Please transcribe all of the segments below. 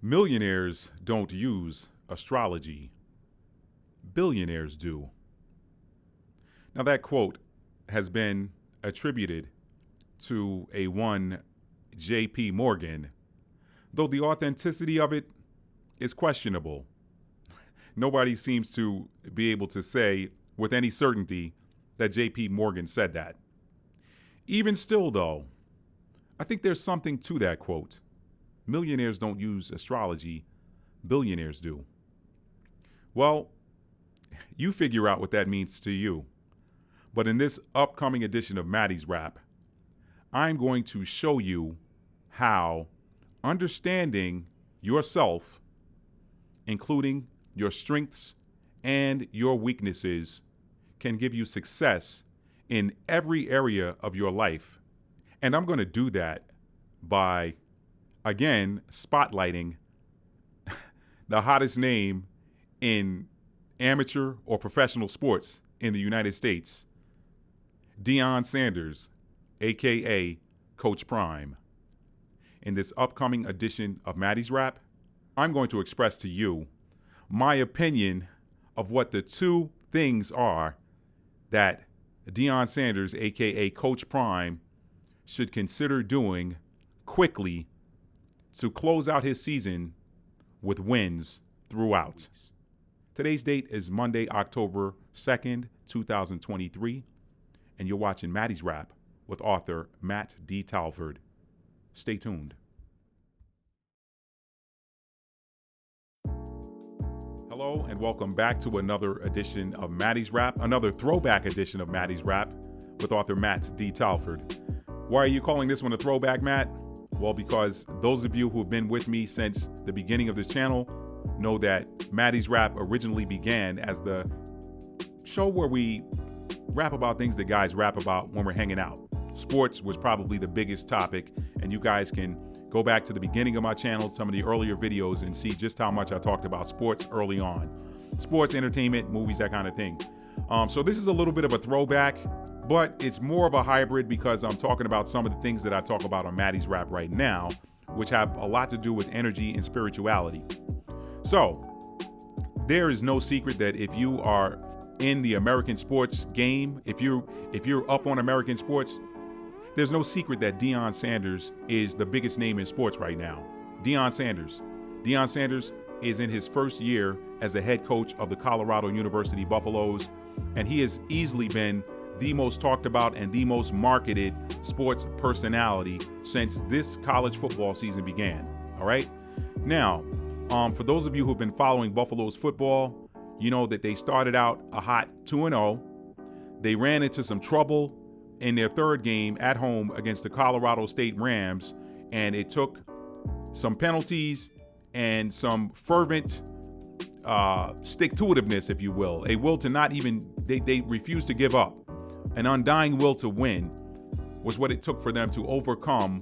Millionaires don't use astrology. Billionaires do. Now, that quote has been attributed to a one J.P. Morgan, though the authenticity of it is questionable. Nobody seems to be able to say with any certainty that J.P. Morgan said that. Even still, though, I think there's something to that quote. Millionaires don't use astrology, billionaires do. Well, you figure out what that means to you. But in this upcoming edition of Maddie's Rap, I'm going to show you how understanding yourself, including your strengths and your weaknesses, can give you success in every area of your life. And I'm going to do that by, again, spotlighting the hottest name in amateur or professional sports in the United States, Deion Sanders, a.k.a. Coach Prime. In this upcoming edition of Maddie's Rap, I'm going to express to you my opinion of what the two things are that Deion Sanders, a.k.a. Coach Prime, should consider doing quickly to close out his season with wins throughout. Today's date is Monday, October 2nd, 2023, and you're watching Maddie's Rap with author Matt D. Talford. Stay tuned. Hello, and welcome back to another edition of Maddie's Rap, another throwback edition of Maddie's Rap with author Matt D. Talford. Why are you calling this one a throwback, Matt? Well, because those of you who have been with me since the beginning of this channel know that Maddie's Rap originally began as the show where we rap about things that guys rap about when we're hanging out. Sports was probably the biggest topic, and you guys can go back to the beginning of my channel, some of the earlier videos, and see just how much I talked about sports early on. Sports, entertainment, movies, that kind of thing. So this is a little bit of a throwback, but it's more of a hybrid because I'm talking about some of the things that I talk about on Maddie's Rap right now, which have a lot to do with energy and spirituality. So there is no secret that if you are in the American sports game, if you're up on American sports, there's no secret that Deion Sanders is the biggest name in sports right now. Deion Sanders. Deion Sanders is in his first year as the head coach of the Colorado University Buffaloes, and he has easily been the most talked about and the most marketed sports personality since this college football season began. All right? Now, for those of you who've been following Buffaloes football, you know that they started out a hot 2-0. They ran into some trouble in their third game at home against the Colorado State Rams, and it took some penalties and some fervent stick-to-itiveness, if you will, a will to not even, they refused to give up. An undying will to win was what it took for them to overcome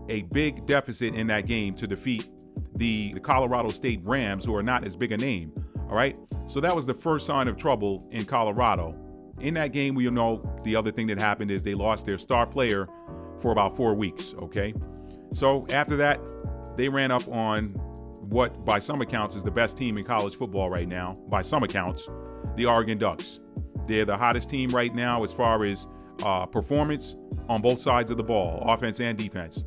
a big deficit in that game to defeat the Colorado State Rams, who are not as big a name, all right? So that was the first sign of trouble in Colorado. In that game, we know the other thing that happened is they lost their star player for about 4 weeks, okay? So after that, they ran up on what by some accounts is the best team in college football right now, by some accounts, the Oregon Ducks. They're the hottest team right now as far as performance on both sides of the ball, offense and defense.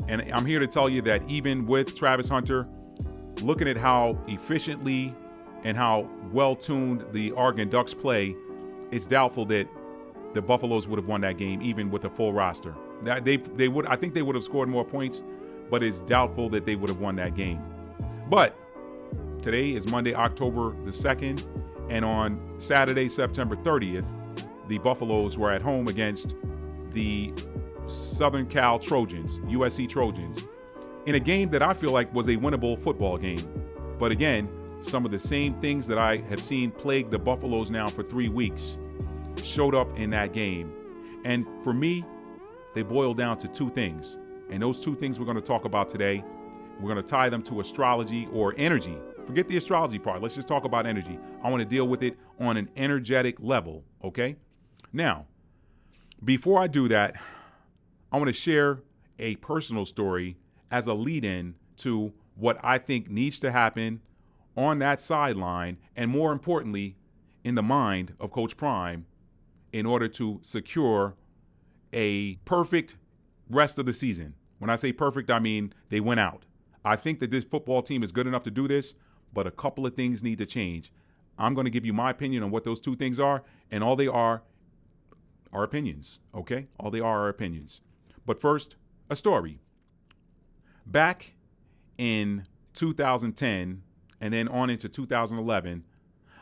And I'm here to tell you that even with Travis Hunter, looking at how efficiently and how well-tuned the Oregon Ducks play, it's doubtful that the Buffaloes would have won that game even with a full roster. I think they would have scored more points, but it's doubtful that they would have won that game. But today is Monday, October the 2nd, and on Saturday, September 30th, the Buffaloes were at home against the Southern Cal Trojans, USC Trojans, in a game that I feel like was a winnable football game. But again, some of the same things that I have seen plague the Buffaloes now for 3 weeks showed up in that game. And for me, they boil down to two things. And those two things we're going to talk about today. We're going to tie them to astrology or energy. Forget the astrology part. Let's just talk about energy. I want to deal with it on an energetic level, okay? Now, before I do that, I want to share a personal story as a lead-in to what I think needs to happen on that sideline, and more importantly, in the mind of Coach Prime, in order to secure a perfect rest of the season. When I say perfect, I mean they went out. I think that this football team is good enough to do this, but a couple of things need to change. I'm going to give you my opinion on what those two things are, and all they are opinions, okay? All they are opinions. But first, a story. Back in 2010 and then on into 2011,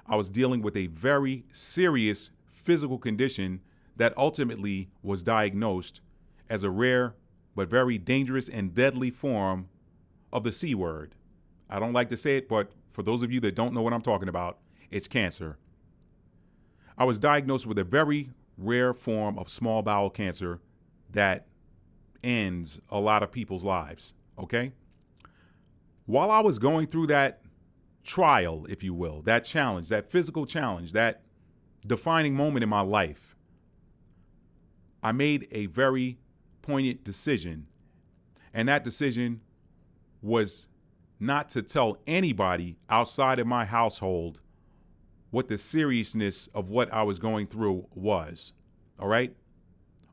I was dealing with a very serious physical condition that ultimately was diagnosed as a rare but very dangerous and deadly form of the C word. I don't like to say it, but for those of you that don't know what I'm talking about, it's cancer. I was diagnosed with a very rare form of small bowel cancer that ends a lot of people's lives, okay? While I was going through that trial, if you will, that challenge, that physical challenge, that defining moment in my life, I made a very poignant decision. And that decision was not to tell anybody outside of my household what the seriousness of what I was going through was. All right?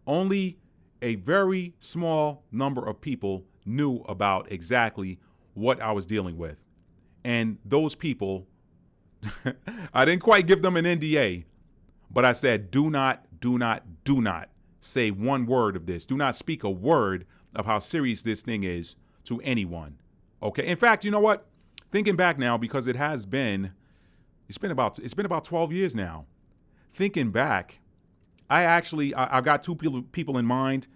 Only a very small number of people knew about exactly what I was dealing with. And those people, I didn't quite give them an NDA, but I said, do not say one word of this. Do not speak a word of how serious this thing is to anyone. Okay. In fact, you know what? Thinking back now, because it's been about 12 years now. Thinking back, I got two people in mind.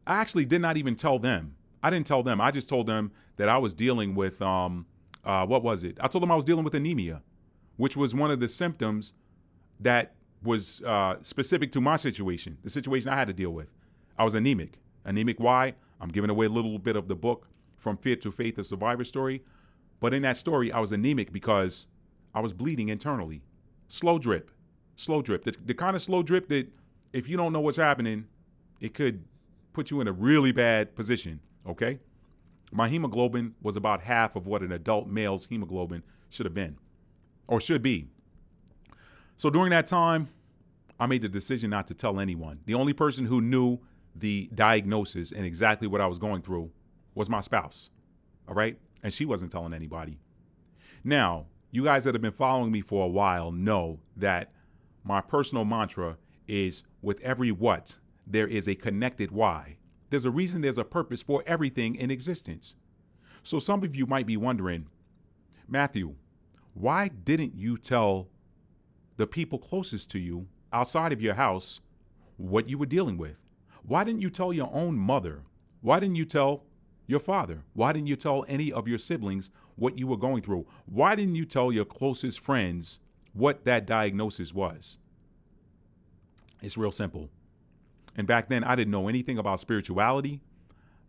I actually did not even tell them. I didn't tell them. I just told them that I was dealing with, what was it? I told them I was dealing with anemia, which was one of the symptoms that was specific to my situation, the situation I had to deal with. I was anemic. Anemic why? I'm giving away a little bit of the book, From Fear to Faith, a Survivor Story. But in that story, I was anemic because I was bleeding internally. Slow drip. The kind of slow drip that if you don't know what's happening, it could put you in a really bad position, okay? My hemoglobin was about half of what an adult male's hemoglobin should have been or should be. So during that time, I made the decision not to tell anyone. The only person who knew the diagnosis and exactly what I was going through was my spouse, all right? And she wasn't telling anybody. Now, you guys that have been following me for a while know that my personal mantra is with every what, there is a connected why. There's a reason, there's a purpose for everything in existence. So some of you might be wondering, Matthew, why didn't you tell the people closest to you outside of your house what you were dealing with? Why didn't you tell your own mother? Why didn't you tell your father? Why didn't you tell any of your siblings what you were going through? Why didn't you tell your closest friends what that diagnosis was? It's real simple. And back then, I didn't know anything about spirituality.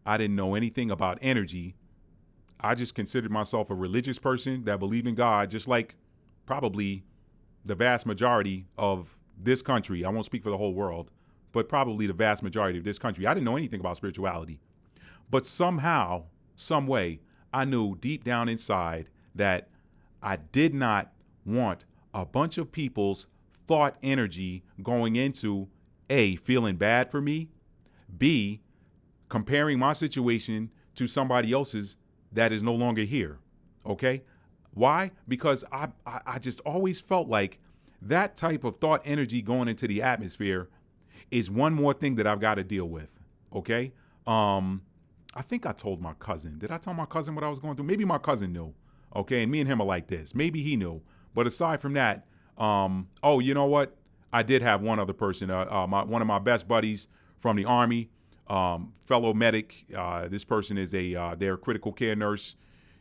I didn't know anything about energy. I just considered myself a religious person that believed in God, just like probably the vast majority of this country. I won't speak for the whole world, but probably the vast majority of this country. I didn't know anything about spirituality. But somehow, some way, I knew deep down inside that I did not want a bunch of people's thought energy going into A, feeling bad for me, B, comparing my situation to somebody else's that is no longer here, okay? Why? Because I just always felt like that type of thought energy going into the atmosphere is one more thing that I've got to deal with, okay? I think I told my cousin. Did I tell my cousin what I was going through? Maybe my cousin knew, okay? And me and him are like this. Maybe he knew. But aside from that, oh, you know what? I did have one other person, one of my best buddies from the Army, fellow medic. This person is they're a critical care nurse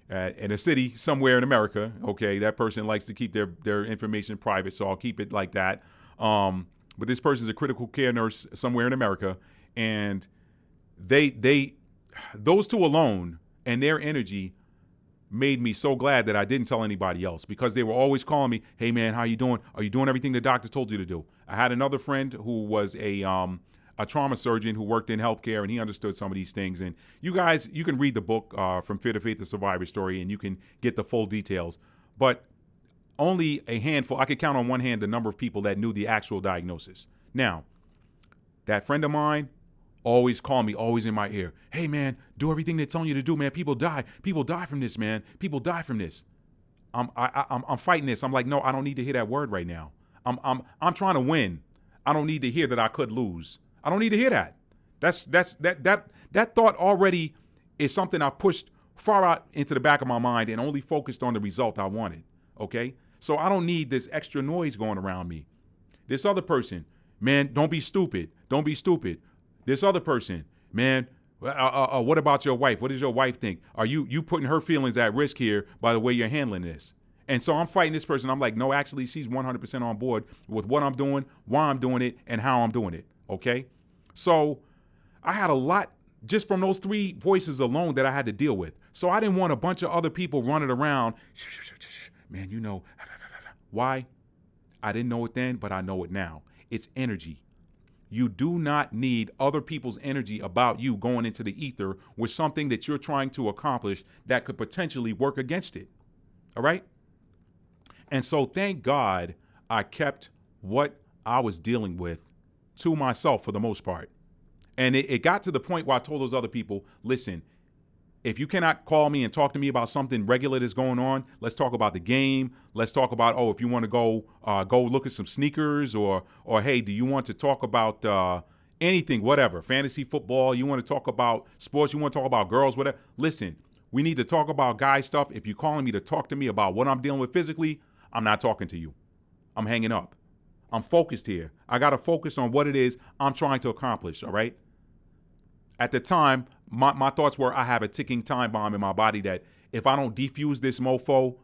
in a city somewhere in America. Okay, that person likes to keep their information private, so I'll keep it like that. But this person is a critical care nurse somewhere in America, and those two alone and their energy made me so glad that I didn't tell anybody else, because they were always calling me, hey man, how you doing? Are you doing everything the doctor told you to do? I had another friend who was a a trauma surgeon who worked in healthcare, and he understood some of these things. And you guys, you can read the book From Fear to Faith, The Survivor Story, and you can get the full details. But only a handful, I could count on one hand the number of people that knew the actual diagnosis. Now, that friend of mine always called me, always in my ear. Hey, man, do everything they're telling you to do, man. People die. People die from this, man. People die from this. I'm fighting this. I'm like, no, I don't need to hear that word right now. I'm trying to win. I don't need to hear that I could lose. I don't need to hear that. That thought already is something I pushed far out into the back of my mind and only focused on the result I wanted. Okay? So I don't need this extra noise going around me. This other person, man, don't be stupid. Don't be stupid. This other person, man, what about your wife? What does your wife think? Are you putting her feelings at risk here by the way you're handling this? And so I'm fighting this person. I'm like, no, actually, she's 100% on board with what I'm doing, why I'm doing it, and how I'm doing it. Okay? So I had a lot just from those three voices alone that I had to deal with. So I didn't want a bunch of other people running around. Man, you know, why? I didn't know it then, but I know it now. It's energy. You do not need other people's energy about you going into the ether with something that you're trying to accomplish that could potentially work against it. All right? And so thank God I kept what I was dealing with to myself for the most part. And it got to the point where I told those other people, listen, if you cannot call me and talk to me about something regular that's going on, let's talk about the game. Let's talk about, if you want to go look at some sneakers or hey, do you want to talk about anything, whatever, fantasy football, you want to talk about sports, you want to talk about girls, whatever. Listen, we need to talk about guy stuff. If you're calling me to talk to me about what I'm dealing with physically, I'm not talking to you. I'm hanging up. I'm focused here. I got to focus on what it is I'm trying to accomplish, all right? At the time, my thoughts were I have a ticking time bomb in my body that if I don't defuse this mofo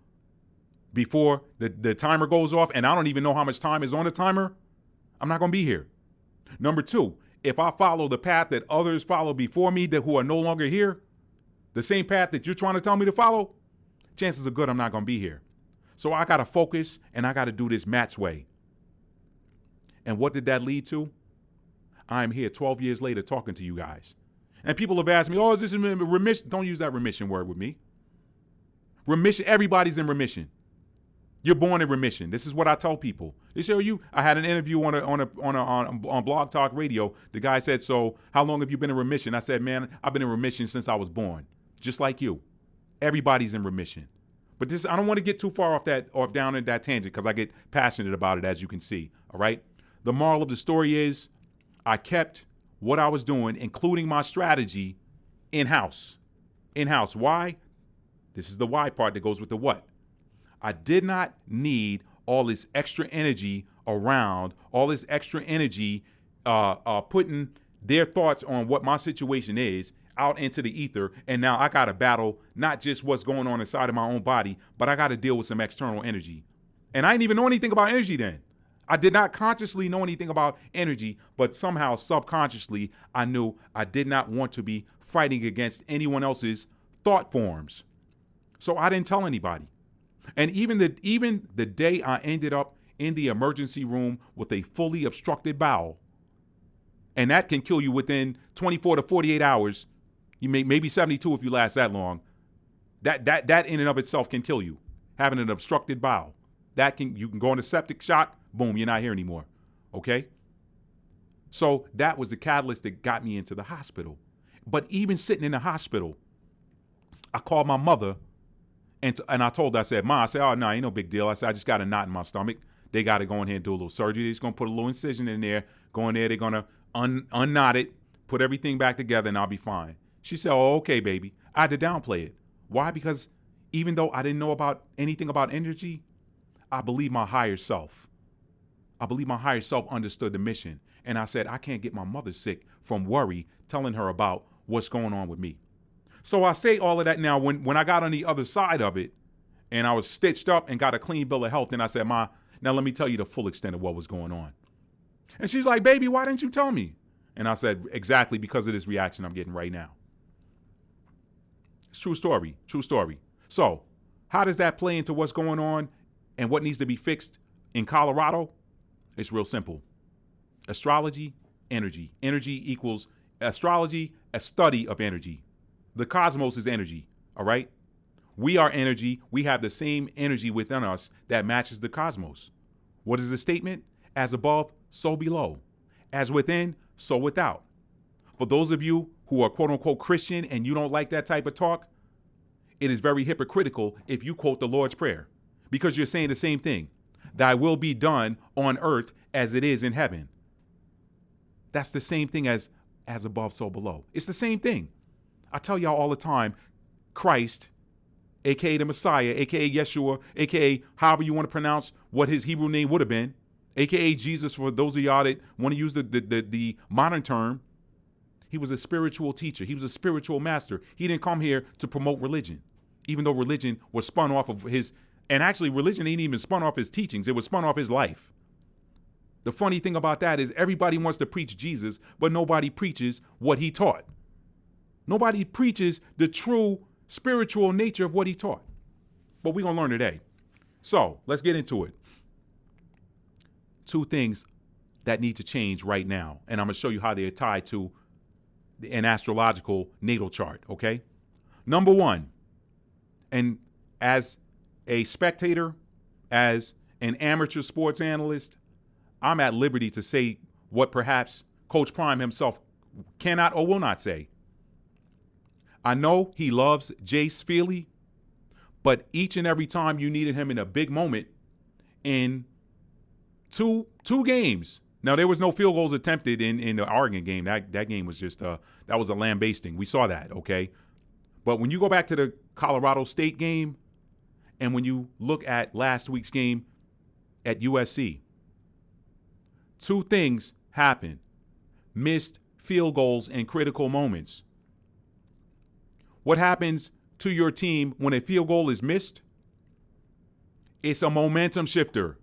before the timer goes off, and I don't even know how much time is on the timer, I'm not going to be here. Number two, if I follow the path that others follow before me who are no longer here, the same path that you're trying to tell me to follow, chances are good I'm not going to be here. So I got to focus, and I got to do this Matt's way. And what did that lead to? I'm here 12 years later talking to you guys. And people have asked me, is this in remission? Don't use that remission word with me. Remission, everybody's in remission. You're born in remission. This is what I tell people. They say, I had an interview on Blog Talk Radio. The guy said, so how long have you been in remission? I said, man, I've been in remission since I was born. Just like you. Everybody's in remission. But I don't want to get too far off down in that tangent because I get passionate about it, as you can see. All right. The moral of the story is I kept what I was doing, including my strategy, in-house. In-house. Why? This is the why part that goes with the what. I did not need all this extra energy around, all this extra energy putting their thoughts on what my situation is out into the ether. And now I got to battle not just what's going on inside of my own body, but I got to deal with some external energy. And I didn't even know anything about energy then. I did not consciously know anything about energy, but somehow subconsciously I knew I did not want to be fighting against anyone else's thought forms. So I didn't tell anybody. And even the day I ended up in the emergency room with a fully obstructed bowel, and that can kill you within 24 to 48 hours, you maybe 72 if you last that long, that in and of itself can kill you, having an obstructed bowel. You can go into septic shock, boom, you're not here anymore, okay? So that was the catalyst that got me into the hospital. But even sitting in the hospital, I called my mother, and I told her, I said, Ma, oh, no, ain't no big deal. I said, I just got a knot in my stomach. They got to go in here and do a little surgery. They're just going to put a little incision in there, go in there, they're going to unknot it, put everything back together, and I'll be fine. She said, oh, okay, baby. I had to downplay it. Why? Because even though I didn't know about anything about energy, I believe my higher self. I believe my higher self understood the mission. And I said, I can't get my mother sick from worry, telling her about what's going on with me. So I say all of that now, when I got on the other side of it and I was stitched up and got a clean bill of health, and I said, Ma, now let me tell you the full extent of what was going on. And she's like, baby, why didn't you tell me? And I said, exactly because of this reaction I'm getting right now. It's true story, true story. So how does that play into what's going on and what needs to be fixed in Colorado? It's real simple. Astrology, energy. Energy equals astrology, a study of energy. The cosmos is energy, all right? We are energy. We have the same energy within us that matches the cosmos. What is the statement? As above, so below. As within, so without. For those of you who are quote unquote Christian and you don't like that type of talk, it is very hypocritical if you quote the Lord's Prayer, because you're saying the same thing. Thy will be done on earth as it is in heaven. That's the same thing as above, so below. It's the same thing. I tell y'all all the time, Christ, aka the Messiah, aka Yeshua, aka however you want to pronounce what his Hebrew name would have been, aka Jesus for those of y'all that want to use the modern term, he was a spiritual teacher. He was a spiritual master. He didn't come here to promote religion, even though religion was spun off of his, and actually religion ain't even spun off his teachings. It was spun off his life. The funny thing about that is everybody wants to preach Jesus, but nobody preaches what he taught. Nobody preaches the true spiritual nature of what he taught. But we're going to learn today. So let's get into it. 2 things that need to change right now. And I'm going to show you how they're tied to an astrological natal chart, okay? Number 1, and as a spectator, as an amateur sports analyst, I'm at liberty to say what perhaps Coach Prime himself cannot or will not say. I know he loves Jace Feely, but each and every time you needed him in a big moment in two games. Now, there was no field goals attempted in the Oregon game. That game was just, that was a lambasting. We saw that, okay? But when you go back to the Colorado State game and when you look at last week's game at USC, 2 things happened. Missed field goals in critical moments. What happens to your team when a field goal is missed? It's a momentum shifter.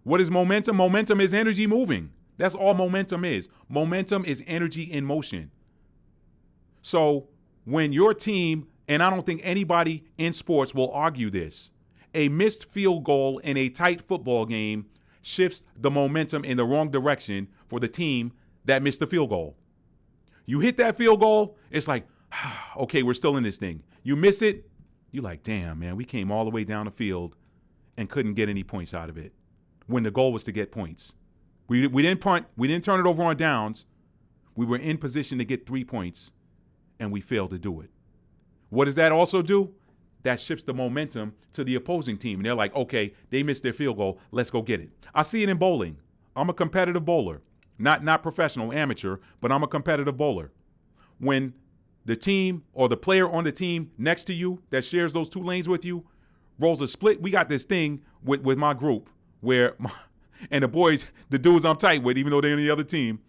What is momentum? Momentum is energy moving. That's all momentum is. Momentum is energy in motion. So when your team, and I don't think anybody in sports will argue this, a missed field goal in a tight football game shifts the momentum in the wrong direction for the team that missed the field goal. You hit that field goal, it's like, okay, we're still in this thing. You miss it, you're like, damn, man, we came all the way down the field and couldn't get any points out of it when the goal was to get points. We didn't punt. We didn't turn it over on downs. We were in position to get 3 points, and we failed to do it. What does that also do? That shifts the momentum to the opposing team. And they're like, okay, they missed their field goal. Let's go get it. I see it in bowling. I'm a competitive bowler. Not professional, amateur, but I'm a competitive bowler. When the team or the player on the team next to you that shares those 2 lanes with you rolls a split, we got this thing with my group where, and the boys, the dudes I'm tight with, even though they're on the other team,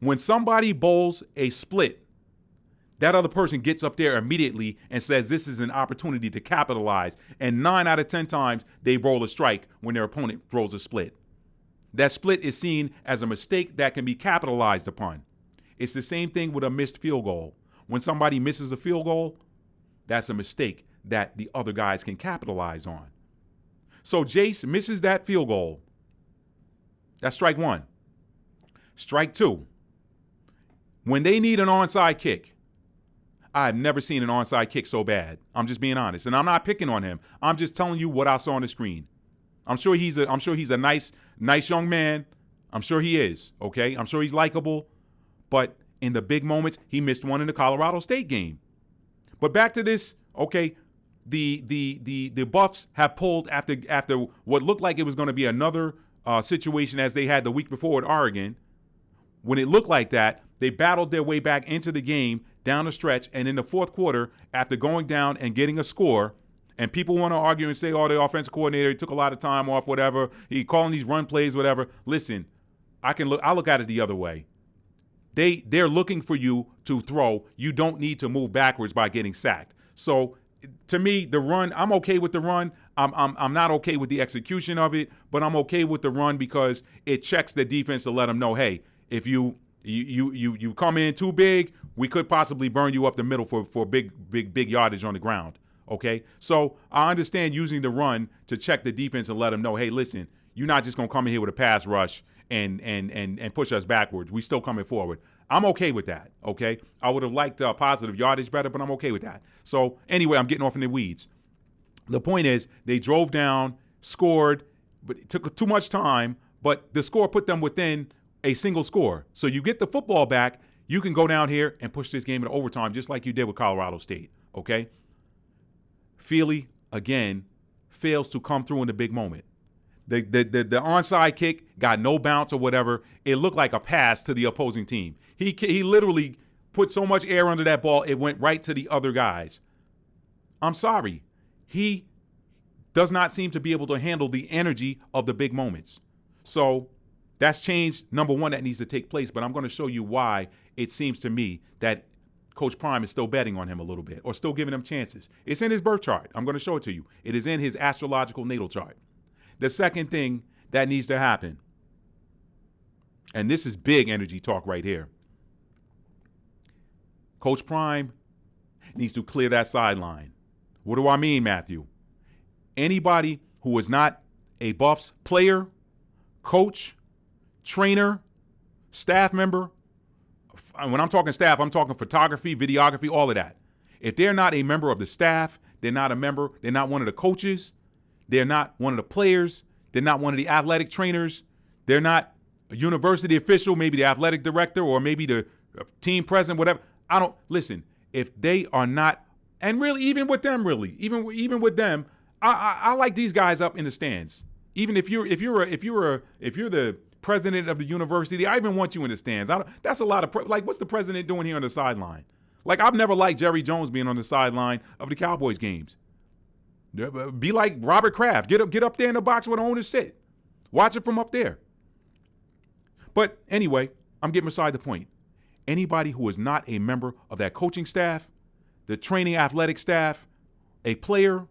when somebody bowls a split, that other person gets up there immediately and says this is an opportunity to capitalize. And 9 out of 10 times they roll a strike when their opponent throws a split. That split is seen as a mistake that can be capitalized upon. It's the same thing with a missed field goal. When somebody misses a field goal, that's a mistake that the other guys can capitalize on. So Jace misses that field goal. That's strike 1. Strike 2. When they need an onside kick, I've never seen an onside kick so bad. I'm just being honest. And I'm not picking on him. I'm just telling you what I saw on the screen. I'm sure he's a nice young man. I'm sure he is, okay? I'm sure he's likable. But in the big moments, he missed one in the Colorado State game. But back to this, okay, the Buffs have pulled after what looked like it was going to be another situation as they had the week before at Oregon. When it looked like that, they battled their way back into the game down the stretch, and in the fourth quarter, after going down and getting a score, and people want to argue and say, oh, the offensive coordinator, he took a lot of time off, whatever, he calling these run plays, whatever. Listen, I look at it the other way. They're looking for you to throw. You don't need to move backwards by getting sacked. So to me, the run, I'm okay with the run. I'm not okay with the execution of it, but I'm okay with the run because it checks the defense to let them know, hey, if you come in too big, we could possibly burn you up the middle for big yardage on the ground. Okay, so I understand using the run to check the defense and let them know, hey, listen, you're not just gonna come in here with a pass rush and push us backwards. We still coming forward. I'm okay with that, okay? I would have liked positive yardage better, but I'm okay with that. So anyway, I'm getting off in the weeds. The point is they drove down, scored, but it took too much time, but the score put them within a single score. So you get the football back, you can go down here and push this game into overtime just like you did with Colorado State, okay? Feely, again, fails to come through in the big moment. The onside kick got no bounce or whatever. It looked like a pass to the opposing team. He literally put so much air under that ball, it went right to the other guys. I'm sorry. He does not seem to be able to handle the energy of the big moments. So that's change number one that needs to take place, but I'm going to show you why it seems to me that Coach Prime is still betting on him a little bit or still giving him chances. It's in his birth chart. I'm going to show it to you. It is in his astrological natal chart. The second thing that needs to happen, and this is big energy talk right here, Coach Prime needs to clear that sideline. What do I mean, Matthew? Anybody who is not a Buffs player, coach, trainer, staff member, when I'm talking staff, I'm talking photography, videography, all of that. If they're not a member of the staff, they're not one of the coaches, they're not one of the players, they're not one of the athletic trainers, they're not a university official, maybe the athletic director or maybe the team president, whatever. Listen, if they are not, and really even with them, I like these guys up in the stands. Even if you're the president of the university, I even want you in the stands. That's a lot of what's the president doing here on the sideline? Like, I've never liked Jerry Jones being on the sideline of the Cowboys games. Be like Robert Kraft. Get up there in the box where the owners sit. Watch it from up there. But anyway, I'm getting beside the point. Anybody who is not a member of that coaching staff, the training athletic staff, a player,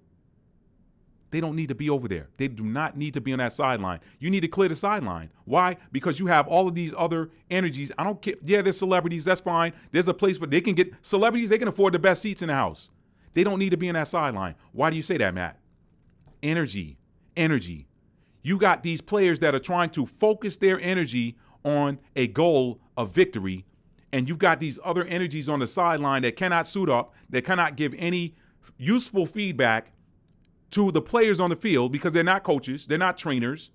they don't need to be over there. They do not need to be on that sideline. You need to clear the sideline. Why? Because you have all of these other energies. I don't care. Yeah, there's celebrities. That's fine. There's a place where they can get celebrities. They can afford the best seats in the house. They don't need to be on that sideline. Why do you say that, Matt? Energy. You got these players that are trying to focus their energy on a goal of victory, and you've got these other energies on the sideline that cannot suit up, that cannot give any useful feedback to the players on the field because they're not coaches, they're not trainers,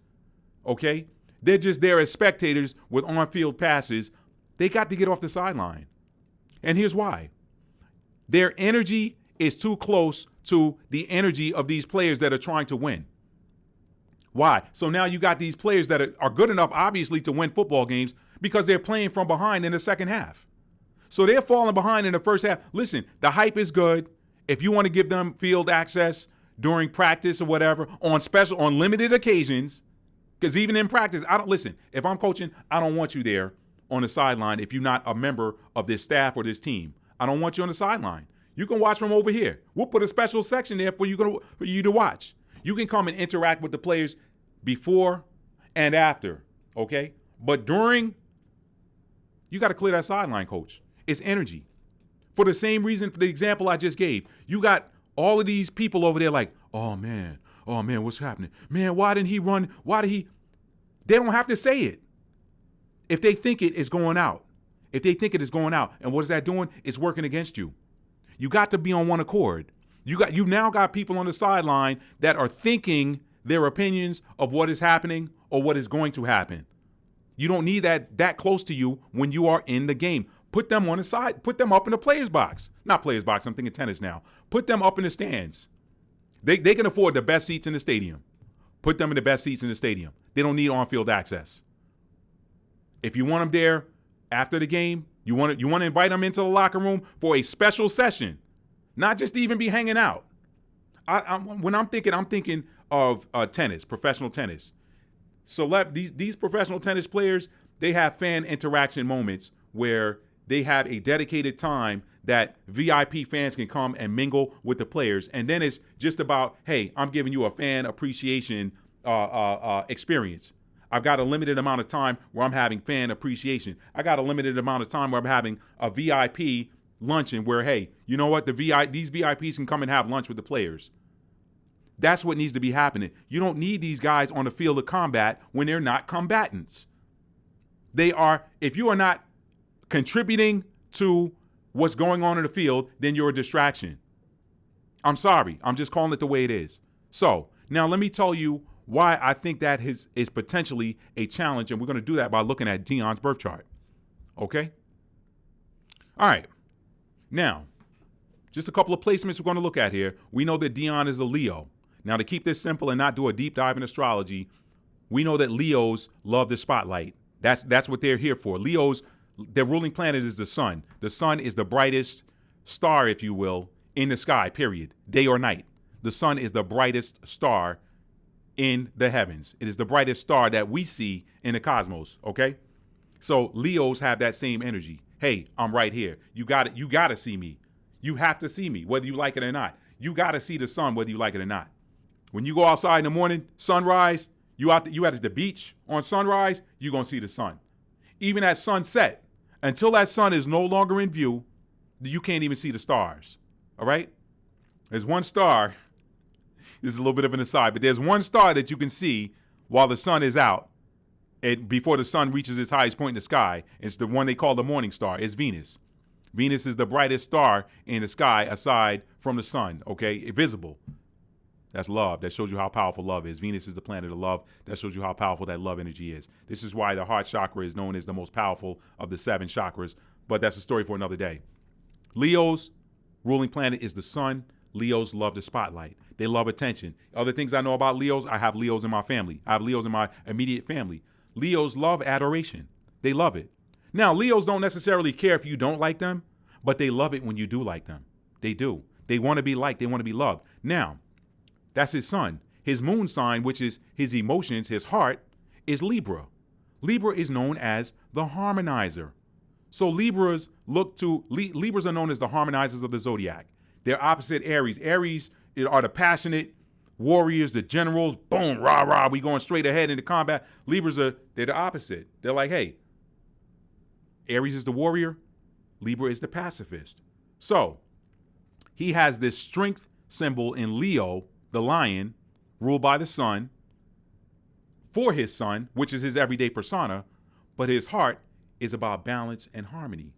okay? They're just there as spectators with on-field passes. They got to get off the sideline. And here's why. Their energy is too close to the energy of these players that are trying to win. Why? So now you got these players that are good enough, obviously, to win football games because they're playing from behind in the second half. So they're falling behind in the first half. Listen, the hype is good. If you want to give them field access during practice or whatever, on limited occasions, because even in practice, if I'm coaching, I don't want you there on the sideline if you're not a member of this staff or this team. I don't want you on the sideline. You can watch from over here. We'll put a special section there for you to watch. You can come and interact with the players before and after, okay? But during, you got to clear that sideline, coach. It's energy. For the same reason, for the example I just gave, you got all of these people over there like, oh man, what's happening? Man, why didn't he run? They don't have to say it. If they think it is going out. And what is that doing? It's working against you. You got to be on one accord. You now got people on the sideline that are thinking their opinions of what is happening or what is going to happen. You don't need that close to you when you are in the game. Put them on the side. Put them up in the players' box. Not players' box. I'm thinking tennis now. Put them up in the stands. They can afford the best seats in the stadium. Put them in the best seats in the stadium. They don't need on-field access. If you want them there after the game, you want to invite them into the locker room for a special session, not just to even be hanging out. When I'm thinking of tennis, professional tennis. These professional tennis players, they have fan interaction moments where they have a dedicated time that VIP fans can come and mingle with the players. And then it's just about, hey, I'm giving you a fan appreciation experience. I've got a limited amount of time where I'm having fan appreciation. I got a limited amount of time where I'm having a VIP luncheon where, hey, you know what? These VIPs can come and have lunch with the players. That's what needs to be happening. You don't need these guys on the field of combat when they're not combatants. If you are not contributing to what's going on in the field, then you're a distraction. I'm sorry. I'm just calling it the way it is. So now let me tell you why I think that is potentially a challenge. And we're going to do that by looking at Deion's birth chart. Okay? All right. Now, just a couple of placements we're going to look at here. We know that Deion is a Leo. Now, to keep this simple and not do a deep dive in astrology, we know that Leos love the spotlight. That's what they're here for. Leos, their ruling planet is the sun. The sun is the brightest star, if you will, in the sky, period, day or night. The sun is the brightest star in the heavens. It is the brightest star that we see in the cosmos, okay? So Leos have that same energy. Hey, I'm right here. You got to see me. You have to see me, whether you like it or not. You got to see the sun, whether you like it or not. When you go outside in the morning, sunrise, you at the beach on sunrise, you're going to see the sun. Even at sunset, until that sun is no longer in view, you can't even see the stars, all right? There's one star. This is a little bit of an aside, but there's one star that you can see while the sun is out and before the sun reaches its highest point in the sky. It's the one they call the morning star. It's Venus. Venus is the brightest star in the sky aside from the sun, okay? Visible. That's love. That shows you how powerful love is. Venus is the planet of love. That shows you how powerful that love energy is. This is why the heart chakra is known as the most powerful of the 7 chakras, but that's a story for another day. Leo's ruling planet is the sun. Leos love the spotlight. They love attention. Other things I know about Leos, I have Leos in my family. I have Leos in my immediate family. Leos love adoration. They love it. Now, Leos don't necessarily care if you don't like them, but they love it when you do like them. They do. They want to be liked. They want to be loved. Now, that's his sun. His moon sign, which is his emotions, his heart, is Libra. Libra is known as the harmonizer. So Libras are known as the harmonizers of the zodiac. They're opposite Aries. Aries are the passionate warriors, the generals. Boom, rah, rah. We going straight ahead into combat. Libras they're the opposite. They're like, hey, Aries is the warrior. Libra is the pacifist. So he has this strength symbol in Leo, the lion, ruled by the sun, for his son, which is his everyday persona, but his heart is about balance and harmony.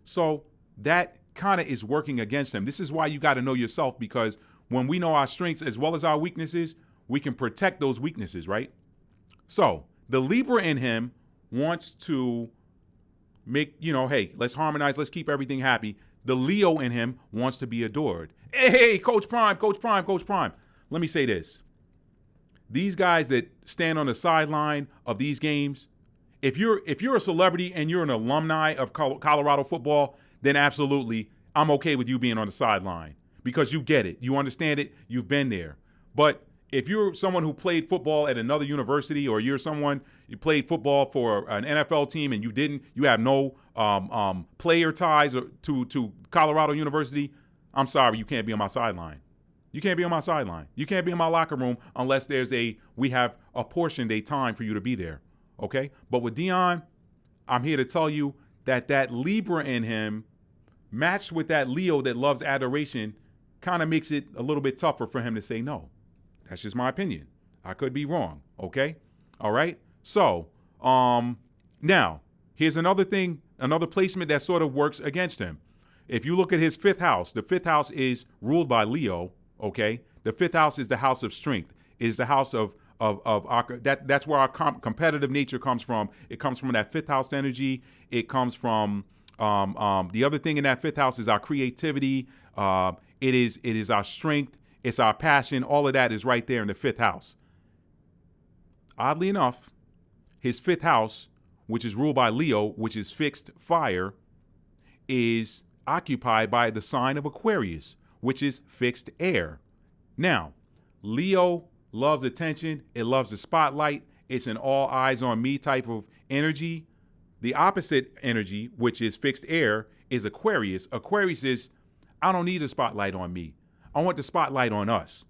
So that kind of is working against him. This is why you got to know yourself, because when we know our strengths as well as our weaknesses, we can protect those weaknesses, right? So the Libra in him wants to make, hey, let's harmonize, let's keep everything happy. The Leo in him wants to be adored. Hey, Coach Prime. Let me say this. These guys that stand on the sideline of these games, if you're a celebrity and you're an alumni of Colorado football, then absolutely, I'm okay with you being on the sideline because you get it. You understand it. You've been there. But if you're someone who played football at another university, or you're someone you played football for an NFL team and you have no player ties to Colorado University, I'm sorry, you can't be on my sideline. You can't be on my sideline. You can't be in my locker room unless we have apportioned a time for you to be there. Okay? But with Deion, I'm here to tell you that Libra in him, matched with that Leo that loves adoration, kind of makes it a little bit tougher for him to say no. That's just my opinion. I could be wrong. Okay? All right? So, now, here's another thing, another placement that sort of works against him. If you look at his 5th house, the 5th house is ruled by Leo, okay? The 5th house is the house of strength. It is the house of our, that's where our competitive nature comes from. It comes from that 5th house energy. It comes from, the other thing in that 5th house is our creativity. It is our strength. It's our passion. All of that is right there in the 5th house. Oddly enough, his 5th house, which is ruled by Leo, which is fixed fire, is occupied by the sign of Aquarius, which is fixed air. Now, Leo loves attention. It loves the spotlight. It's an all eyes on me type of energy. The opposite energy, which is fixed air, is Aquarius. Aquarius is, I don't need a spotlight on me. I want the spotlight on us.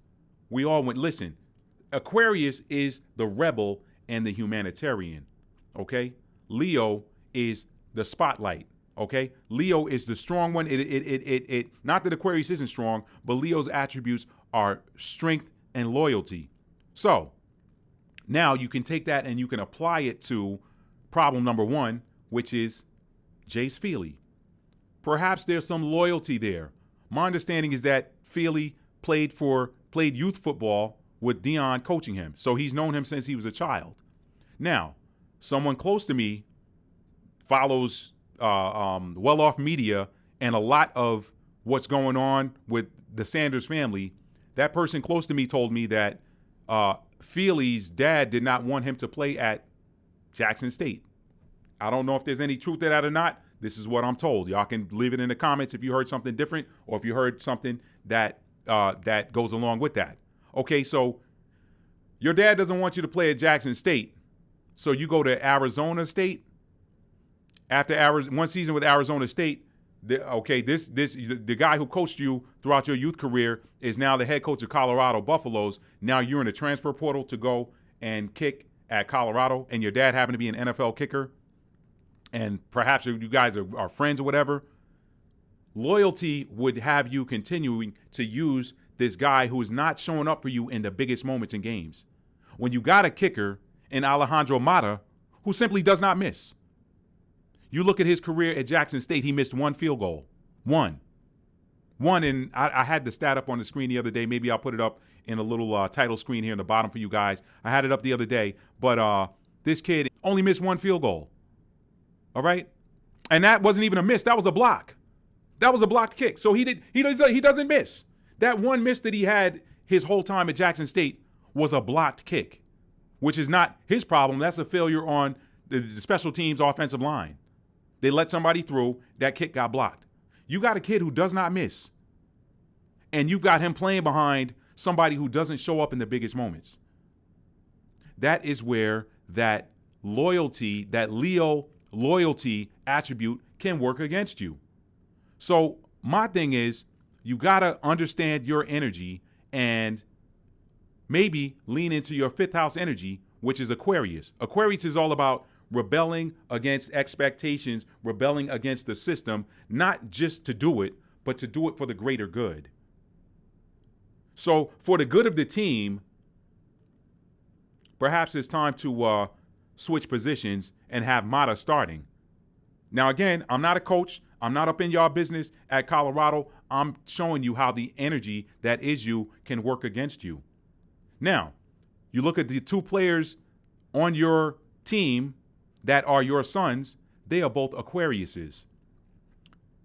We all went, listen, Aquarius is the rebel and the humanitarian, okay? Leo is the spotlight. Okay, Leo is the strong one. It not that Aquarius isn't strong, but Leo's attributes are strength and loyalty. So now you can take that and you can apply it to problem number one, which is Jace Feely. Perhaps there's some loyalty there. My understanding is that Feely played youth football with Deion coaching him. So he's known him since he was a child. Now, someone close to me follows well-off media and a lot of what's going on with the Sanders family. That person close to me told me that Feely's dad did not want him to play at Jackson State. I don't know if there's any truth to that or not. This is what I'm told. Y'all can leave it in the comments if you heard something different or if you heard something that that goes along with that. Okay, so your dad doesn't want you to play at Jackson State, so you go to Arizona State. After one season with Arizona State, the guy who coached you throughout your youth career is now the head coach of Colorado Buffaloes. Now you're in the transfer portal to go and kick at Colorado, and your dad happened to be an NFL kicker, and perhaps you guys are friends or whatever. Loyalty would have you continuing to use this guy who is not showing up for you in the biggest moments in games. When you got a kicker in Alejandro Mata who simply does not miss. You look at his career at Jackson State, he missed one field goal. One, and I had the stat up on the screen the other day. Maybe I'll put it up in a little title screen here in the bottom for you guys. I had it up the other day, but this kid only missed one field goal. All right? And that wasn't even a miss. That was a block. That was a blocked kick. So he doesn't miss. That one miss that he had his whole time at Jackson State was a blocked kick, which is not his problem. That's a failure on the special teams offensive line. They let somebody through. That kick got blocked. You got a kid who does not miss, and you've got him playing behind somebody who doesn't show up in the biggest moments. That is where that loyalty, that Leo loyalty attribute can work against you. So my thing is, you got to understand your energy and maybe lean into your fifth house energy, which is Aquarius. Aquarius is all about rebelling against expectations, rebelling against the system, not just to do it, but to do it for the greater good. So for the good of the team, perhaps it's time to switch positions and have Mata starting. Now, again, I'm not a coach. I'm not up in y'all business at Colorado. I'm showing you how the energy that is you can work against you. Now, you look at the two players on your team that are your sons, they are both Aquariuses.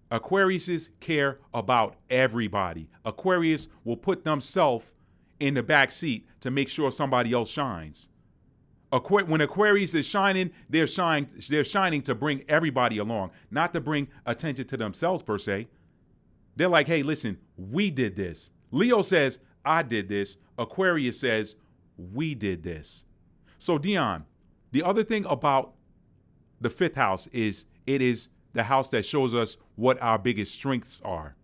Aquariuses care about everybody. Aquarius will put themselves in the back seat to make sure somebody else shines. When Aquarius is shining, they're shining to bring everybody along, not to bring attention to themselves per se. They're like, hey, listen, we did this. Leo says, I did this. Aquarius says, we did this. So Dion, the other thing about the fifth house is it is the house that shows us what our biggest strengths are.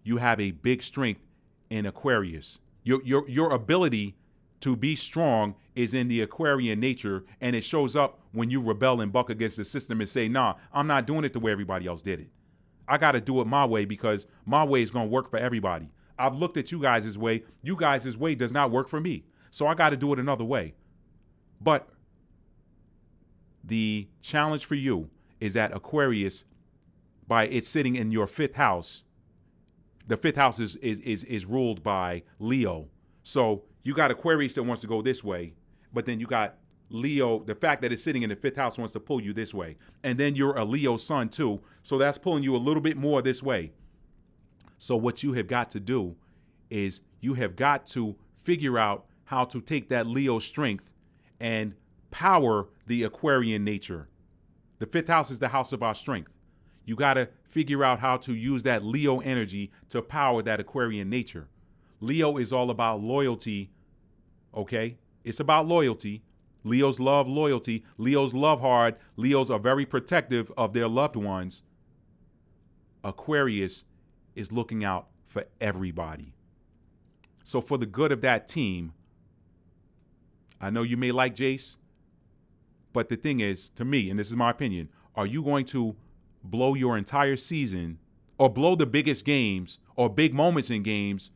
You have a big strength in Aquarius. Your ability to be strong is in the Aquarian nature, and it shows up when you rebel and buck against the system and say, nah, I'm not doing it the way everybody else did it. I got to do it my way because my way is going to work for everybody. I've looked at you guys' way. You guys' way does not work for me. So I got to do it another way. But the challenge for you is that Aquarius, by it sitting in your fifth house, the fifth house is ruled by Leo. So you got Aquarius that wants to go this way, but then you got Leo, the fact that it's sitting in the fifth house wants to pull you this way. And then you're a Leo sun too, so that's pulling you a little bit more this way. So what you have got to do is you have got to figure out how to take that Leo strength and power the Aquarian nature. The fifth house is the house of our strength. You got to figure out how to use that Leo energy to power that Aquarian nature. Leo is all about loyalty, okay? It's about loyalty. Leos love loyalty. Leos love hard. Leos are very protective of their loved ones. Aquarius is looking out for everybody. So for the good of that team, I know you may like Jace, but the thing is, to me, and this is my opinion, are you going to blow your entire season or blow the biggest games or big moments in games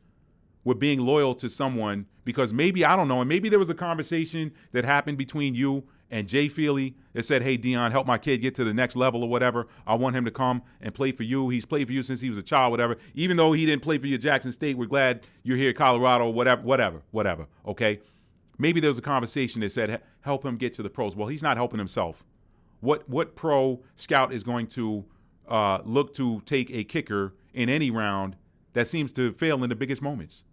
with being loyal to someone? Because maybe, I don't know, and maybe there was a conversation that happened between you and Jay Feely that said, hey, Deion, help my kid get to the next level or whatever. I want him to come and play for you. He's played for you since he was a child, whatever. Even though he didn't play for you at Jackson State, we're glad you're here at Colorado, whatever, okay? Maybe there was a conversation that said, help him get to the pros. Well, he's not helping himself. What pro scout is going to look to take a kicker in any round that seems to fail in the biggest moments?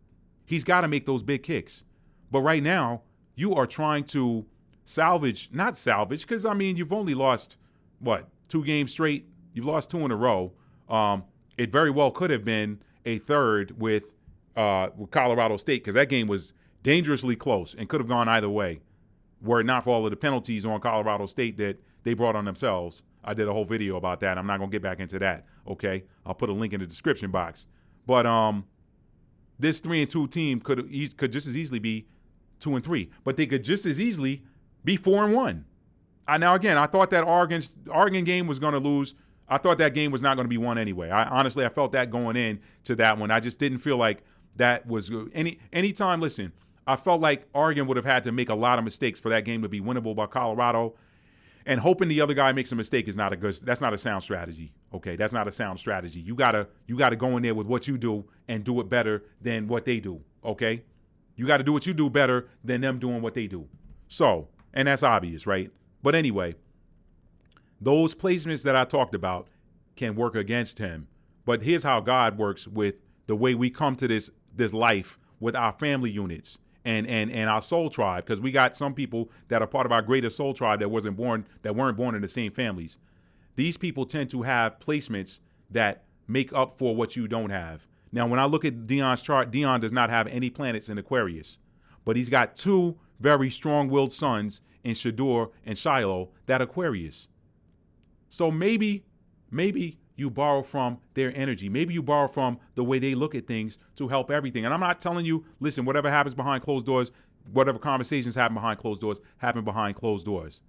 He's got to make those big kicks. But right now, you are trying to not salvage, because, I mean, you've only lost, 2 games straight? You've lost 2 in a row. It very well could have been a third with Colorado State, because that game was dangerously close and could have gone either way, were it not for all of the penalties on Colorado State that they brought on themselves. I did a whole video about that. I'm not going to get back into that, okay? I'll put a link in the description box. But this 3-2 team could just as easily be 2-3, but they could just as easily be 4-1. Now, again, I thought that Oregon game was going to lose. I thought that game was not going to be won anyway. I felt that going in to that one. I just didn't feel like that was anytime. Listen, I felt like Oregon would have had to make a lot of mistakes for that game to be winnable by Colorado. And hoping the other guy makes a mistake is that's not a sound strategy. Okay, that's not a sound strategy. You gotta go in there with what you do and do it better than what they do. Okay, you got to do what you do better than them doing what they do. So, and that's obvious, right? But anyway, those placements that I talked about can work against him. But here's how God works with the way we come to this life with our family units and our soul tribe, because we got some people that are part of our greater soul tribe that weren't born in the same families. These people tend to have placements that make up for what you don't have. Now, when I look at Deion's chart, Deion does not have any planets in Aquarius, but he's got 2 very strong-willed sons in Shedeur and Shiloh, that Aquarius. So maybe you borrow from their energy. Maybe you borrow from the way they look at things to help everything. And I'm not telling you, listen, whatever happens behind closed doors, whatever conversations happen behind closed doors, happen behind closed doors.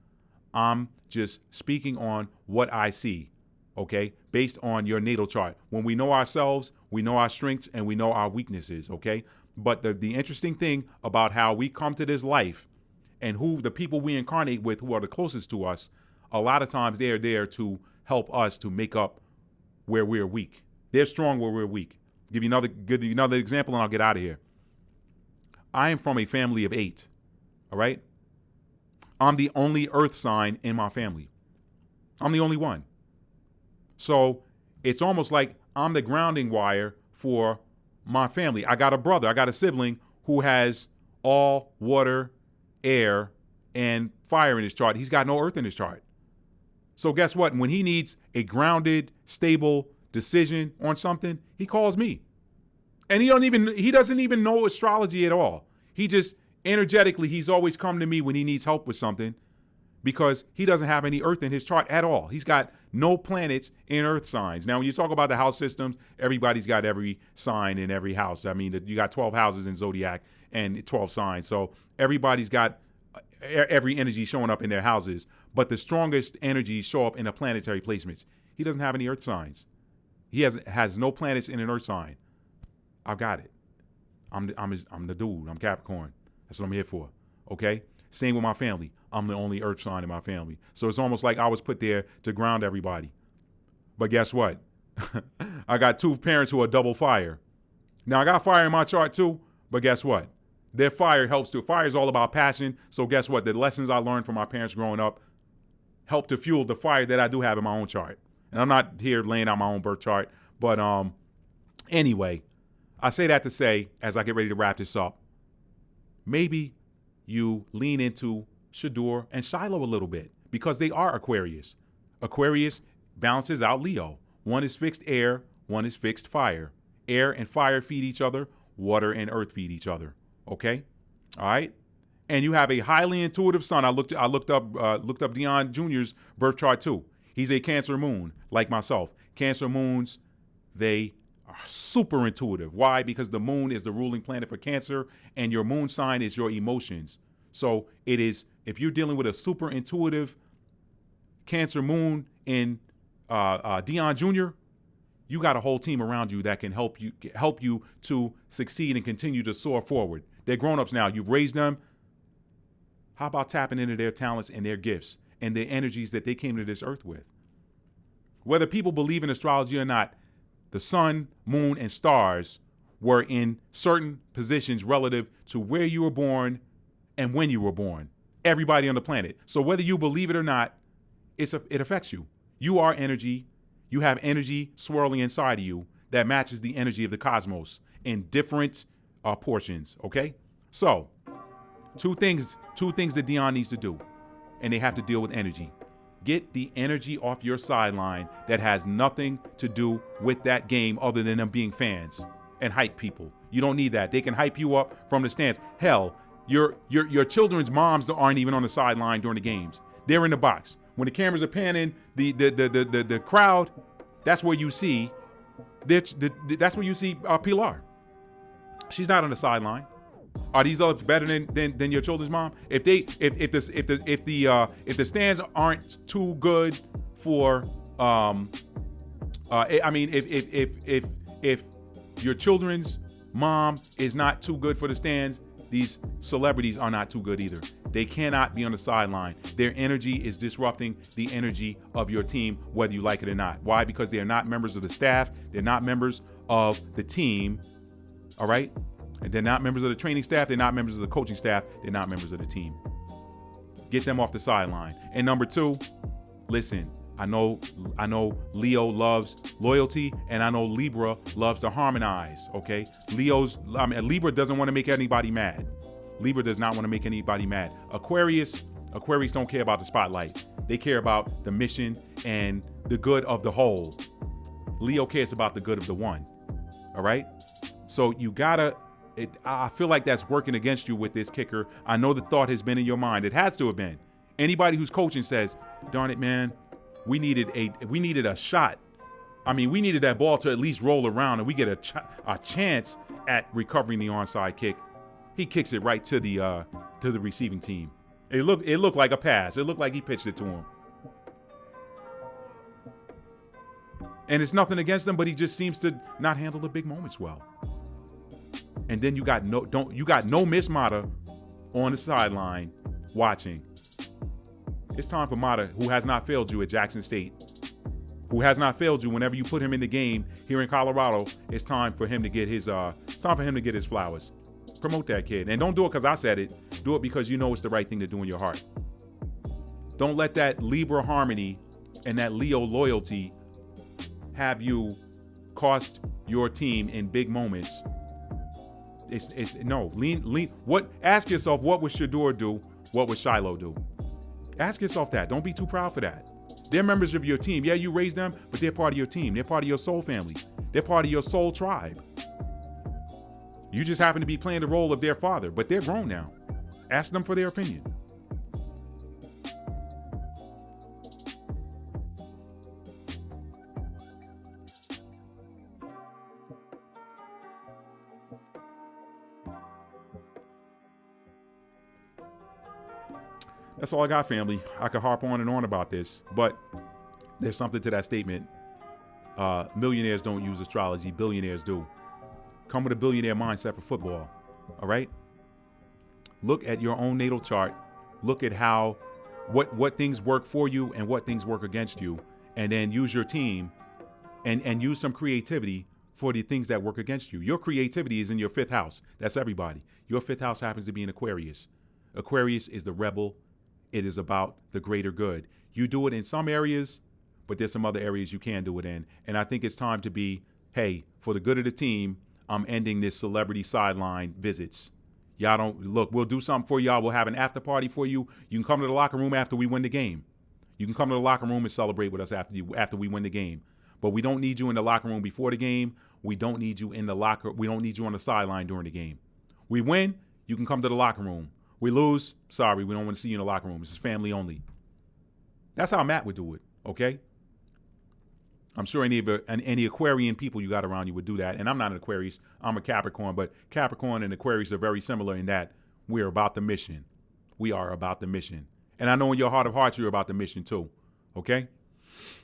I'm just speaking on what I see, okay, based on your natal chart. When we know ourselves, we know our strengths, and we know our weaknesses, okay? But the interesting thing about how we come to this life and who the people we incarnate with who are the closest to us, a lot of times they are there to help us to make up where we're weak. They're strong where we're weak. Give you another example and I'll get out of here. I am from a family of 8, all right? I'm the only earth sign in my family. I'm the only one. So it's almost like I'm the grounding wire for my family. I got a brother, I got a sibling who has all water, air, and fire in his chart. He's got no earth in his chart. So guess what? When he needs a grounded, stable decision on something, he calls me. And he doesn't even know astrology at all. He just energetically, he's always come to me when he needs help with something because he doesn't have any earth in his chart at all. He's got no planets in earth signs. Now, when you talk about the house systems, everybody's got every sign in every house. I mean, you got 12 houses in Zodiac and 12 signs. So everybody's got every energy showing up in their houses. But the strongest energies show up in the planetary placements. He doesn't have any earth signs. He has no planets in an earth sign. I've got it. I'm the dude. I'm Capricorn. That's what I'm here for. Okay? Same with my family. I'm the only earth sign in my family. So it's almost like I was put there to ground everybody. But guess what? I got 2 parents who are double fire. Now, I got fire in my chart too, but guess what? Their fire helps too. Fire is all about passion. So guess what? The lessons I learned from my parents growing up help to fuel the fire that I do have in my own chart. And I'm not here laying out my own birth chart. But anyway, I say that to say, as I get ready to wrap this up, maybe you lean into Shedeur and Shiloh a little bit because they are Aquarius. Aquarius balances out Leo. One is fixed air, one is fixed fire. Air and fire feed each other. Water and earth feed each other. Okay? All right? And you have a highly intuitive son. I looked up Deion Jr.'s birth chart too. He's a Cancer moon, like myself. Cancer moons, they are super intuitive. Why? Because the moon is the ruling planet for Cancer, and your moon sign is your emotions. So it is, if you're dealing with a super intuitive Cancer moon in Deion Jr., you got a whole team around you that can help you to succeed and continue to soar forward. They're grown-ups now. You've raised them How about tapping into their talents and their gifts and their energies that they came to this earth with? Whether people believe in astrology or not, the sun, moon, and stars were in certain positions relative to where you were born and when you were born. Everybody on the planet. So whether you believe it or not, it affects you. You are energy. You have energy swirling inside of you that matches the energy of the cosmos in different portions, okay? So, two things that Dion needs to do, and they have to deal with energy. Get the energy off your sideline that has nothing to do with that game other than them being fans and hype people. You don't need that. They can hype you up from the stands. Hell, your children's moms aren't even on the sideline during the games. They're in the box. When the cameras are panning the crowd, that's where you see Pilar. She's not on the sideline. Are these others better than your children's mom? If the stands aren't too good for if your children's mom is not too good for the stands, these celebrities are not too good either. They cannot be on the sideline. Their energy is disrupting the energy of your team, whether you like it or not. Why? Because they're not members of the staff. They're not members of the team. All right? And they're not members of the training staff. They're not members of the coaching staff. They're not members of the team. Get them off the sideline. And number two, listen, I know Leo loves loyalty, and I know Libra loves to harmonize, okay? Libra doesn't want to make anybody mad. Libra does not want to make anybody mad. Aquarius don't care about the spotlight. They care about the mission and the good of the whole. Leo cares about the good of the one, all right? So I feel like that's working against you with this kicker. I know the thought has been in your mind. It has to have been. Anybody who's coaching says, darn it, man, we needed a shot. I mean, we needed that ball to at least roll around and we get a chance at recovering the onside kick. He kicks it right to the receiving team. It looked like a pass. It looked like he pitched it to him. And it's nothing against him, but he just seems to not handle the big moments well. And then you got no Miss Mata on the sideline watching. It's time for Mata, who has not failed you at Jackson State, who has not failed you whenever you put him in the game here in Colorado. It's time for him to get his flowers. Promote that kid. And don't do it because I said it. Do it because you know it's the right thing to do in your heart. Don't let that Libra harmony and that Leo loyalty have you cost your team in big moments. Ask yourself, what would Shedeur do? What would Shiloh do? Ask yourself that. Don't be too proud for that. They're members of your team. Yeah, you raised them, but they're part of your team. They're part of your soul family. They're part of your soul tribe. You just happen to be playing the role of their father, but they're grown now. Ask them for their opinion. That's all I got, family. I could harp on and on about this, but there's something to that statement. Millionaires don't use astrology. Billionaires do. Come with a billionaire mindset for football. All right? Look at your own natal chart. Look at what things work for you and what things work against you. And then use your team and use some creativity for the things that work against you. Your creativity is in your fifth house. That's everybody. Your fifth house happens to be in Aquarius. Aquarius is the rebel. It is about the greater good. You do it in some areas, but there's some other areas you can do it in. And I think it's time to be, hey, for the good of the team, I'm ending this celebrity sideline visits. Y'all don't look, we'll do something for y'all. We'll have an after party for you. You can come to the locker room after we win the game. You can come to the locker room and celebrate with us after we win the game. But we don't need you in the locker room before the game. We don't need you in the locker. We don't need you on the sideline during the game. We win, you can come to the locker room. We lose, sorry, we don't want to see you in the locker room. This is family only. That's how Matt would do it, okay? I'm sure any Aquarian people you got around you would do that. And I'm not an Aquarius. I'm a Capricorn. But Capricorn and Aquarius are very similar in that we're about the mission. We are about the mission. And I know in your heart of hearts you're about the mission too. Okay?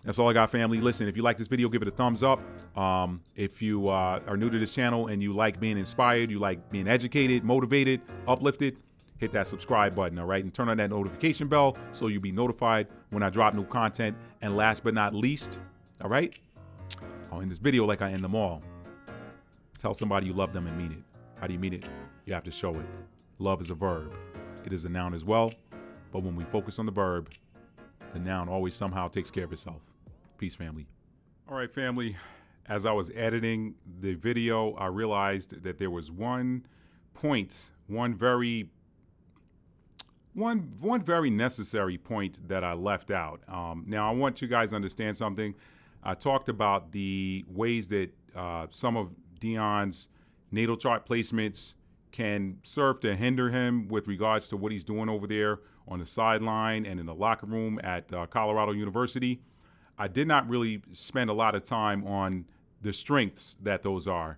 That's all I got, family. Listen, if you like this video, give it a thumbs up. If you are new to this channel and you like being inspired, you like being educated, motivated, uplifted, hit that subscribe button, all right? And turn on that notification bell so you'll be notified when I drop new content. And last but not least, all right, I'll end this video like I end them all. Tell somebody you love them and mean it. How do you mean it? You have to show it. Love is a verb. It is a noun as well. But when we focus on the verb, the noun always somehow takes care of itself. Peace, family. All right, family. As I was editing the video, I realized that there was one point, one very necessary point that I left out. Now, I want you guys to understand something. I talked about the ways that some of Deion's natal chart placements can serve to hinder him with regards to what he's doing over there on the sideline and in the locker room at Colorado University. I did not really spend a lot of time on the strengths that those are.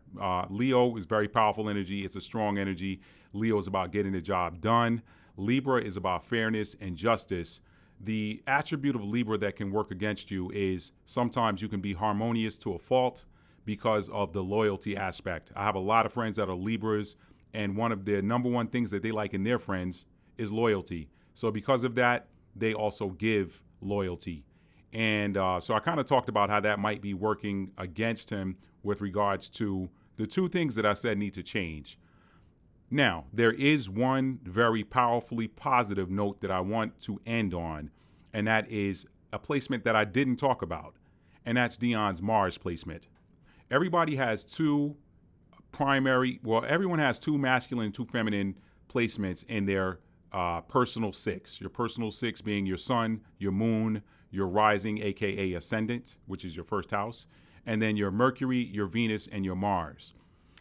Leo is very powerful energy. It's a strong energy. Leo is about getting the job done. Libra is about fairness and justice. The attribute of Libra that can work against you is sometimes you can be harmonious to a fault because of the loyalty aspect. I have a lot of friends that are Libras, and one of their number one things that they like in their friends is loyalty. So because of that, they also give loyalty. And so I kind of talked about how that might be working against him with regards to the two things that I said need to change. Now, there is one very powerfully positive note that I want to end on, and that is a placement that I didn't talk about, and that's Deion's Mars placement. Everybody has everyone has two masculine and two feminine placements in their personal six. Your personal six being your sun, your moon, your rising, aka ascendant, which is your first house, and then your Mercury, your Venus, and your Mars.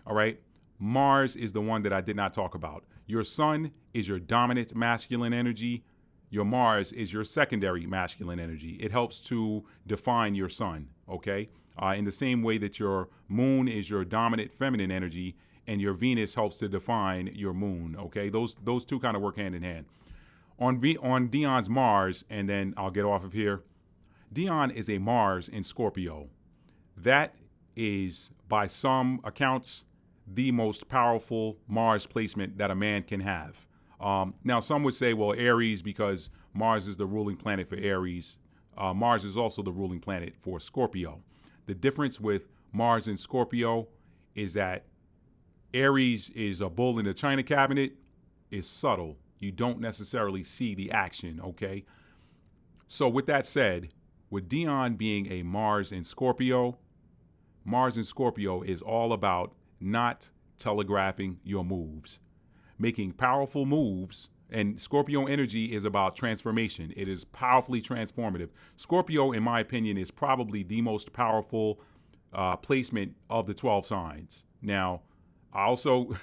All right. Mars is the one that I did not talk about. Your sun is your dominant masculine energy. Your Mars is your secondary masculine energy. It helps to define your sun. Okay. In the same way that your moon is your dominant feminine energy, and your Venus helps to define your moon. Okay. Those two kind of work hand in hand. On Deion's Mars, and then I'll get off of here. Deion is a Mars in Scorpio. That is, by some accounts, the most powerful Mars placement that a man can have. Now, some would say, well, Aries, because Mars is the ruling planet for Aries. Mars is also the ruling planet for Scorpio. The difference with Mars in Scorpio is that Aries is a bull in the china cabinet, is subtle. You don't necessarily see the action, okay? So with that said, with Deion being a Mars in Scorpio is all about not telegraphing your moves, making powerful moves. And Scorpio energy is about transformation. It is powerfully transformative. Scorpio, in my opinion, is probably the most powerful placement of the 12 signs. Now, I also...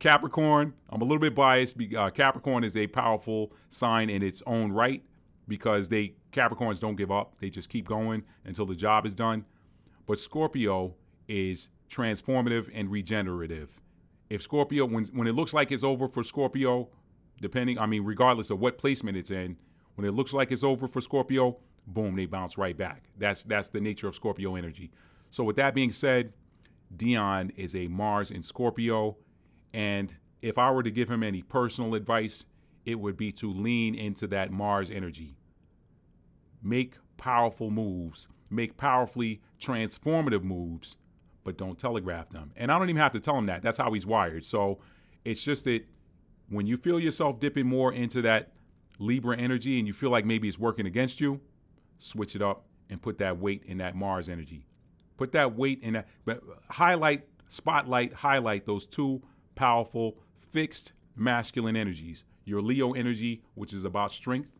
Capricorn, I'm a little bit biased. Capricorn is a powerful sign in its own right because Capricorns don't give up. They just keep going until the job is done. But Scorpio is transformative and regenerative. If Scorpio, when it looks like it's over for Scorpio, regardless of what placement it's in, when it looks like it's over for Scorpio, boom, they bounce right back. That's the nature of Scorpio energy. So with that being said, Deion is a Mars in Scorpio. And if I were to give him any personal advice, it would be to lean into that Mars energy. Make powerful moves. Make powerfully transformative moves, but don't telegraph them. And I don't even have to tell him that. That's how he's wired. So it's just that when you feel yourself dipping more into that Libra energy and you feel like maybe it's working against you, switch it up and put that weight in that Mars energy. Put that weight in that, but highlight those two powerful, fixed masculine energies. Your Leo energy, which is about strength,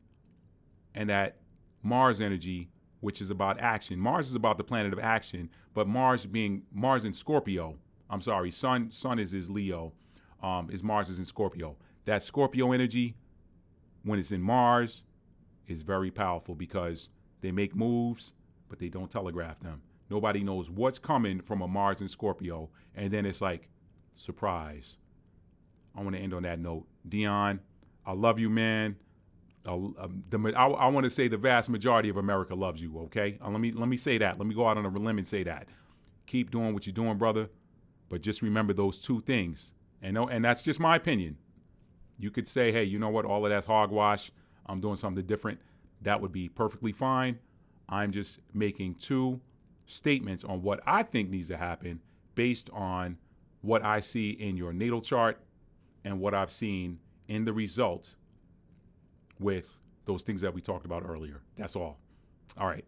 and that Mars energy, which is about action. Mars is about the planet of action, but Mars in Scorpio, Sun is his Leo, Mars is in Scorpio. That Scorpio energy, when it's in Mars, is very powerful because they make moves, but they don't telegraph them. Nobody knows what's coming from a Mars in Scorpio, and then it's like, surprise. I want to end on that note. Deion, I love you, man. I want to say the vast majority of America loves you, okay? Let me say that. Let me go out on a limb and say that. Keep doing what you're doing, brother. But just remember those two things. And that's just my opinion. You could say, hey, you know what? All of that's hogwash. I'm doing something different. That would be perfectly fine. I'm just making two statements on what I think needs to happen based on what I see in your natal chart and what I've seen in the result with those things that we talked about earlier. That's all. All right.